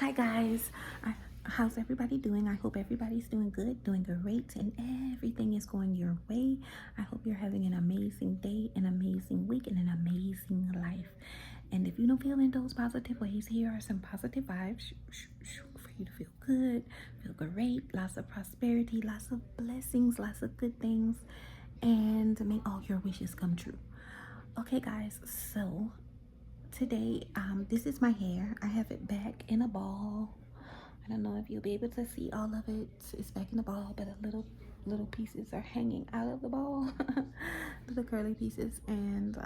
Hi guys, how's everybody doing? I hope everybody's doing good, doing great, and everything is going your way. I hope you're having an amazing day, an amazing week, and an amazing life. And if you don't feel in those positive ways, here are some positive vibes for you to feel good, feel great, lots of prosperity, lots of blessings, lots of good things, and to make all your wishes come true. Okay, guys, so today this is my hair. I have it back in a ball. I don't know if you'll be able to see all of it. It's back in the ball, but a little pieces are hanging out of the ball. Little curly pieces, and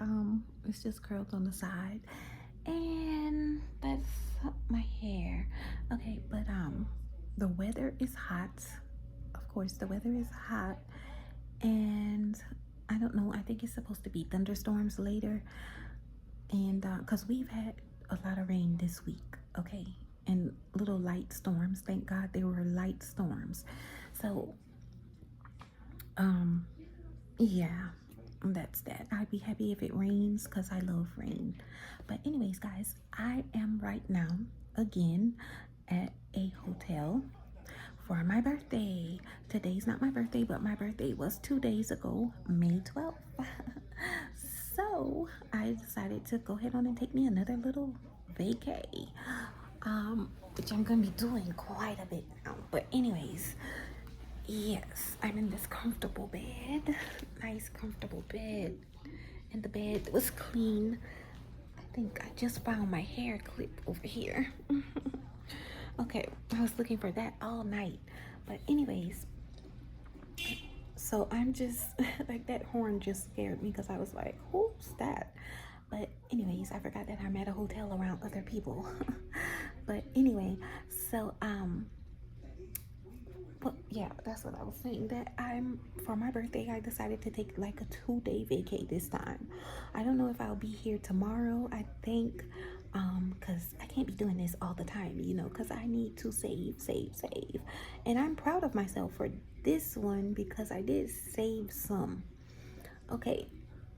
it's just curled on the side. And that's my hair. Okay, but the weather is hot. Of course, the weather is hot, and I don't know, I think it's supposed to be thunderstorms later, and because we've had a lot of rain this week, okay, and little light storms. Thank God they were light storms. So um yeah, that's that. I'd be happy if it rains because I love rain. But anyways, guys, I am right now again at a hotel for my birthday. Today's not my birthday, but my birthday was 2 days ago, May 12th. So I decided to go ahead on and take me another little vacay, which I'm gonna be doing quite a bit now. But anyways, yes, I'm in this comfortable bed, nice comfortable bed, and the bed was clean. I think I just found my hair clip over here. Okay, I was looking for that all night. But anyways, so I'm just like, that horn just scared me because I was like, who's that? But anyways, I forgot that I'm at a hotel around other people. But anyway, so but yeah, that's what I was saying, that for my birthday I decided to take like a 2-day vacay this time. I don't know if I'll be here tomorrow. I think because I can't be doing this all the time, because I need to save. And I'm proud of myself for this one because I did save some. Okay,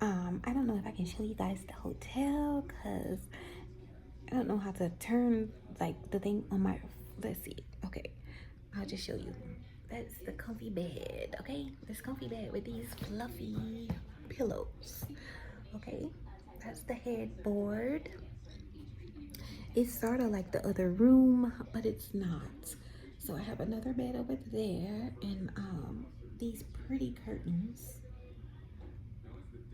I don't know if I can show you guys the hotel because I don't know how to turn like the thing on my, let's see. Okay, I'll just show you. That's the comfy bed, okay? This comfy bed with these fluffy pillows, okay? That's the headboard. It's sort of like the other room, but it's not. So I have another bed over there, and these pretty curtains.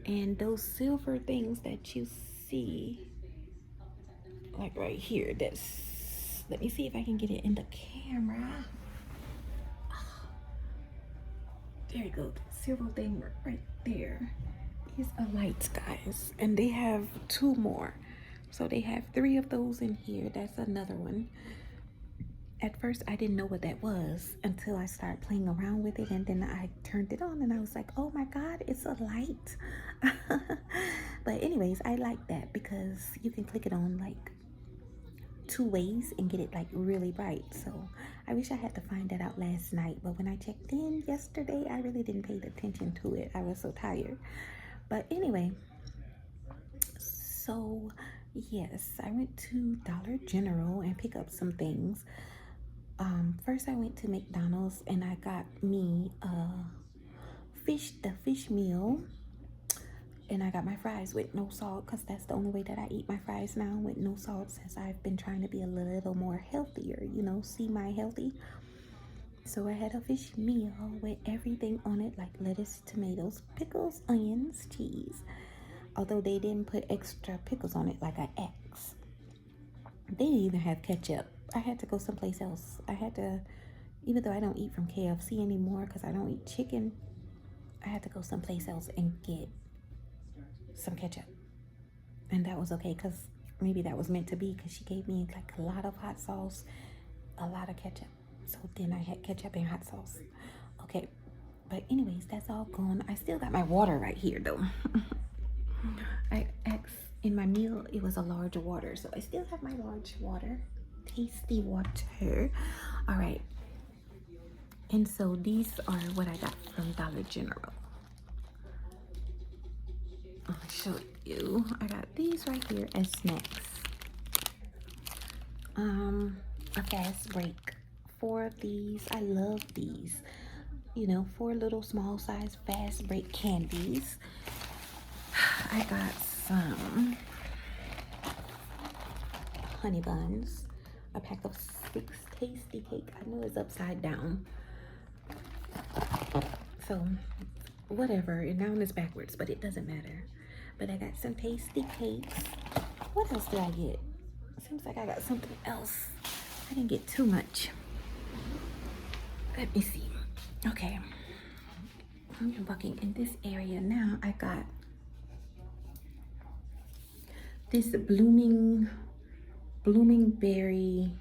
And those silver things that you see, like right here, let me see if I can get it in the camera. There you go, the silver thing right there is a light, guys. And they have 2 more. So they have 3 of those in here. That's another one. At first, I didn't know what that was until I started playing around with it, and then I turned it on and I was like, oh my God, it's a light. But anyways, I like that because you can click it on like 2 ways and get it like really bright. So I wish I had to find that out last night, but when I checked in yesterday, I really didn't pay attention to it. I was so tired. But anyway, so yes, I went to Dollar General and picked up some things. First I went to McDonald's and I got me the fish meal, and I got my fries with no salt because that's the only way that I eat my fries now, with no salt, since I've been trying to be a little more healthier, see my healthy. So I had a fish meal with everything on it, like lettuce, tomatoes, pickles, onions, cheese. Although they didn't put extra pickles on it like I asked. They didn't even have ketchup. I had to go someplace else. Even though I don't eat from KFC anymore because I don't eat chicken, I had to go someplace else and get some ketchup. And that was okay because maybe that was meant to be, because she gave me like a lot of hot sauce, a lot of ketchup. So then I had ketchup and hot sauce. Okay, but anyways, that's all gone. I still got my water right here though. I asked in my meal, it was a large water, so I still have my large water, tasty water. All right, and so these are what I got from Dollar General. I'll show you. I got these right here as snacks. a fast break. Four of these. I love these. You know, four little small size fast break candies. I got some honey buns, a pack of 6 tasty cake. I know it's upside down, so whatever. And now it's backwards, but it doesn't matter. But I got some tasty cakes. What else did I get? Seems like I got something else. I didn't get too much. Let me see. Okay, I'm walking in this area now. I got this blooming berry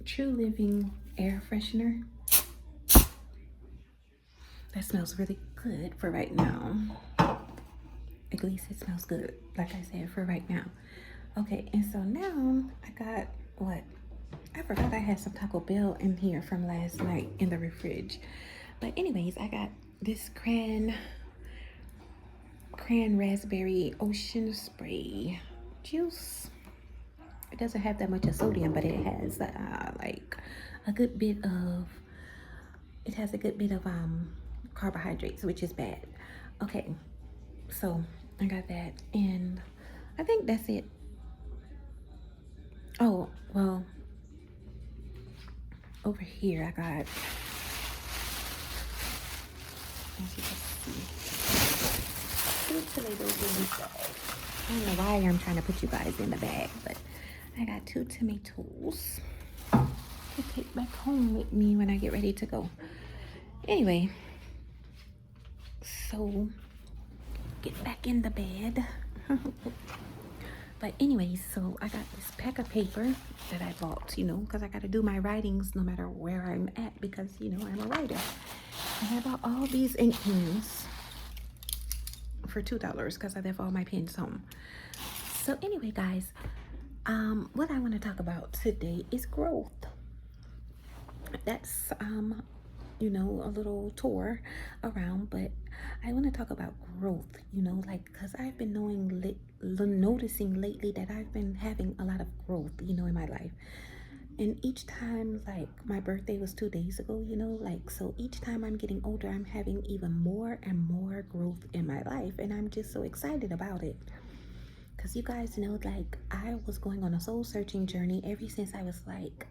True Living air freshener. That smells really good for right now. At least it smells good, like I said, for right now. Okay, and so now I got what? I forgot I had some Taco Bell in here from last night in the fridge. But anyways, I got this cran raspberry ocean spray juice. It doesn't have that much of sodium, but it has like a good bit of, it has a good bit of carbohydrates, which is bad. Okay, so I got that, and I think that's it. Oh, well, over here I got, as you can see, 2 tomatoes in this bag. I don't know why I'm trying to put you guys in the bag, but I got 2 tomatoes to take back home with me when I get ready to go. Anyway, so get back in the bed. But anyways, so I got this pack of paper that I bought, you know, because I got to do my writings no matter where I'm at, because, you know, I'm a writer. And I bought all these ink pens for $2 because I left all my pens home. So anyway, guys, what I want to talk about today is growth. That's you know, a little tour around, but I want to talk about growth, you know, like, because I've been noticing lately that I've been having a lot of growth, you know, in my life. And each time, like, my birthday was 2 days ago, you know, like, so each time I'm getting older, I'm having even more and more growth in my life, and I'm just so excited about it. Because you guys know, like, I was going on a soul searching journey ever since I was like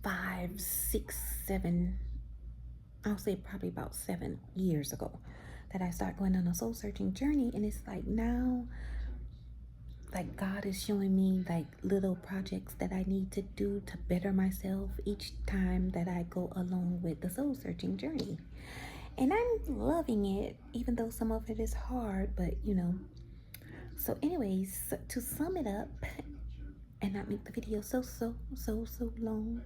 5, 6, 7, I'll say probably about 7 years ago that I started going on a soul searching journey. And it's like now, like, God is showing me like little projects that I need to do to better myself each time that I go along with the soul searching journey. And I'm loving it, even though some of it is hard, but you know. So anyways, to sum it up and not make the video so long,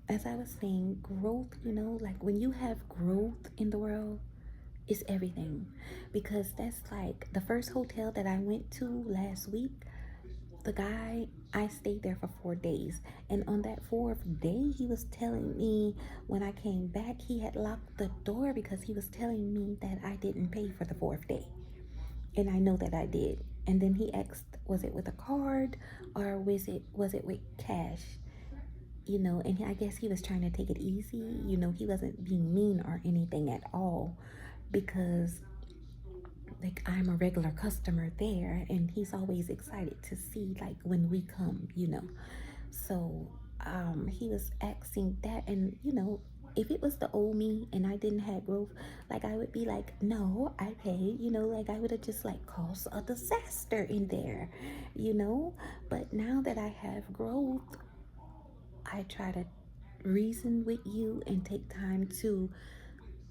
as I was saying, growth, you know, like when you have growth in the world, it's everything. Because that's like the first hotel that I went to last week, the guy, I stayed there for 4 days. And on that 4th day, he was telling me when I came back, he had locked the door because he was telling me that I didn't pay for the 4th day. And I know that I did. And then he asked, was it with a card or was it with cash? You know, and I guess he was trying to take it easy. You know, he wasn't being mean or anything at all, because like I'm a regular customer there, and he's always excited to see like when we come, you know. So he was asking that, and you know, if it was the old me and I didn't have growth, like I would be like, no, I paid, you know, like I would have just like caused a disaster in there, you know. But now that I have growth, I try to reason with you and take time to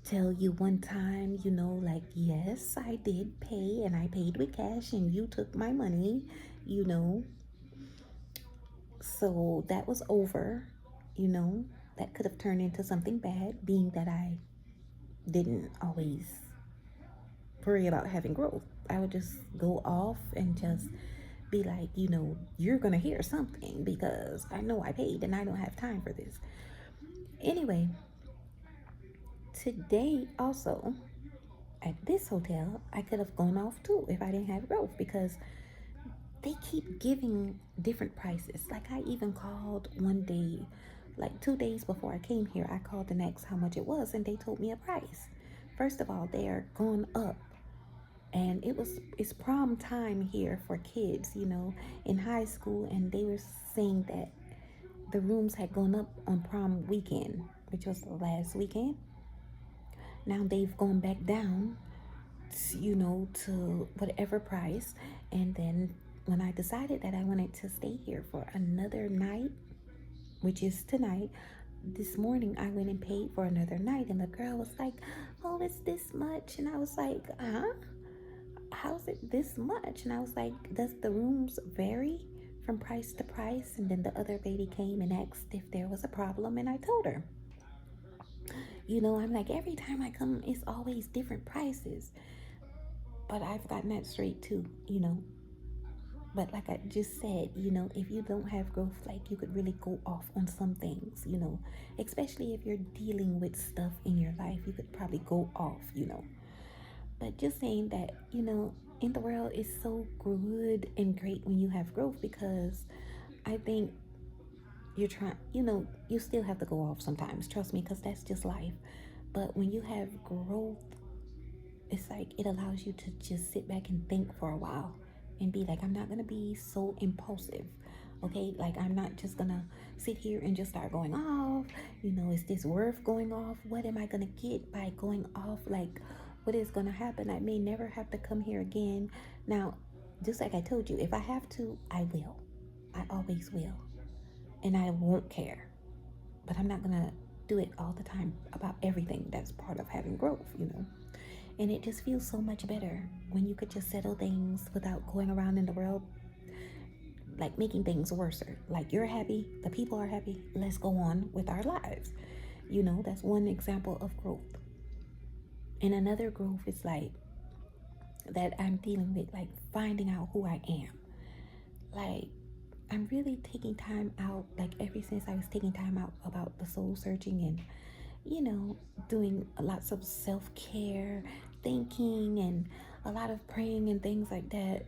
tell you one time, you know, like, yes, I did pay and I paid with cash and you took my money, you know. So that was over, you know. That could have turned into something bad, being that I didn't always worry about having growth. I would just go off and just be like, you know, you're gonna hear something because I know I paid and I don't have time for this. Anyway, today also at this hotel, I could have gone off too if I didn't have growth, because they keep giving different prices. Like I even called one day, like 2 days before I came here, I called and asked how much it was, and they told me a price. First of all, they are going up, and it's prom time here for kids, in high school, and they were saying that the rooms had gone up on prom weekend, which was the last weekend. Now they've gone back down, to whatever price. And then when I decided that I wanted to stay here for another night, which is tonight, this morning I went and paid for another night, and the girl was like, "Oh, it's this much," and I was like, "Huh? How's it this much?" And I was like, "Does the rooms vary from price to price?" And then the other lady came and asked if there was a problem, and I told her. I'm like, every time I come, it's always different prices. But I've gotten that straight too. But like I just said, if you don't have growth, like you could really go off on some things. Especially if you're dealing with stuff in your life, you could probably go off. But just saying that, in the world is so good and great when you have growth, because I think you're trying, you still have to go off sometimes, trust me, because that's just life. But when you have growth, it's like it allows you to just sit back and think for a while and be like, I'm not gonna be so impulsive. Okay, like I'm not just gonna sit here and just start going off. Is this worth going off? What am I gonna get by going off? Like, what is gonna happen? I may never have to come here again. Now, just like I told you, if I have to, I will. I always will. And I won't care. But I'm not gonna do it all the time about everything that's part of having growth. And it just feels so much better when you could just settle things without going around in the world like making things worse. Like you're happy, the people are happy, let's go on with our lives. That's one example of growth. And another growth is like that I'm dealing with, like finding out who I am. Like I'm really taking time out, like ever since I was taking time out about the soul searching and doing lots of self-care, thinking, and a lot of praying and things like that,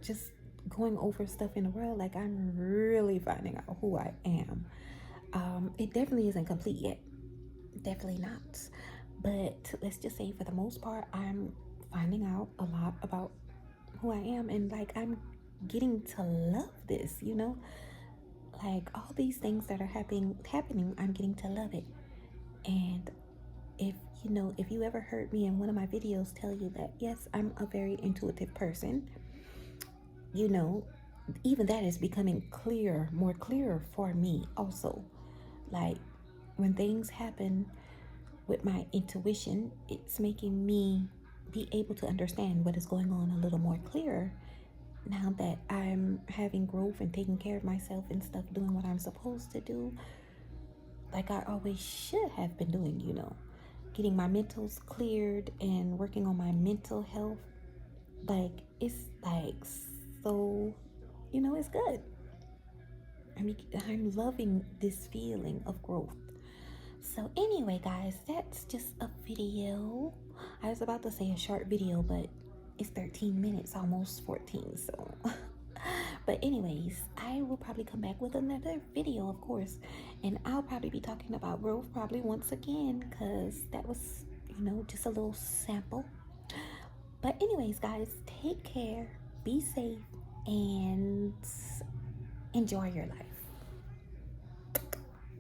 just going over stuff in the world. Like I'm really finding out who I am. It definitely isn't complete yet, definitely not, but let's just say for the most part I'm finding out a lot about who I am, and like I'm getting to love this. Like all these things that are happening, I'm getting to love it. And if you ever heard me in one of my videos tell you that yes, I'm a very intuitive person, you know even that is becoming more clearer for me also. Like when things happen with my intuition, it's making me be able to understand what is going on a little more clearer now that I'm having growth and taking care of myself and stuff, doing what I'm supposed to do, like I always should have been doing. Getting my mentals cleared and working on my mental health. Like it's like so, it's good. I mean, I'm loving this feeling of growth. So anyway, guys, that's just a video. I was about to say a short video, but it's 13 minutes, almost 14. So but anyways, I will probably come back with another video, of course, and I'll probably be talking about growth probably once again, because that was just a little sample. But anyways, guys, take care, be safe, and enjoy your life.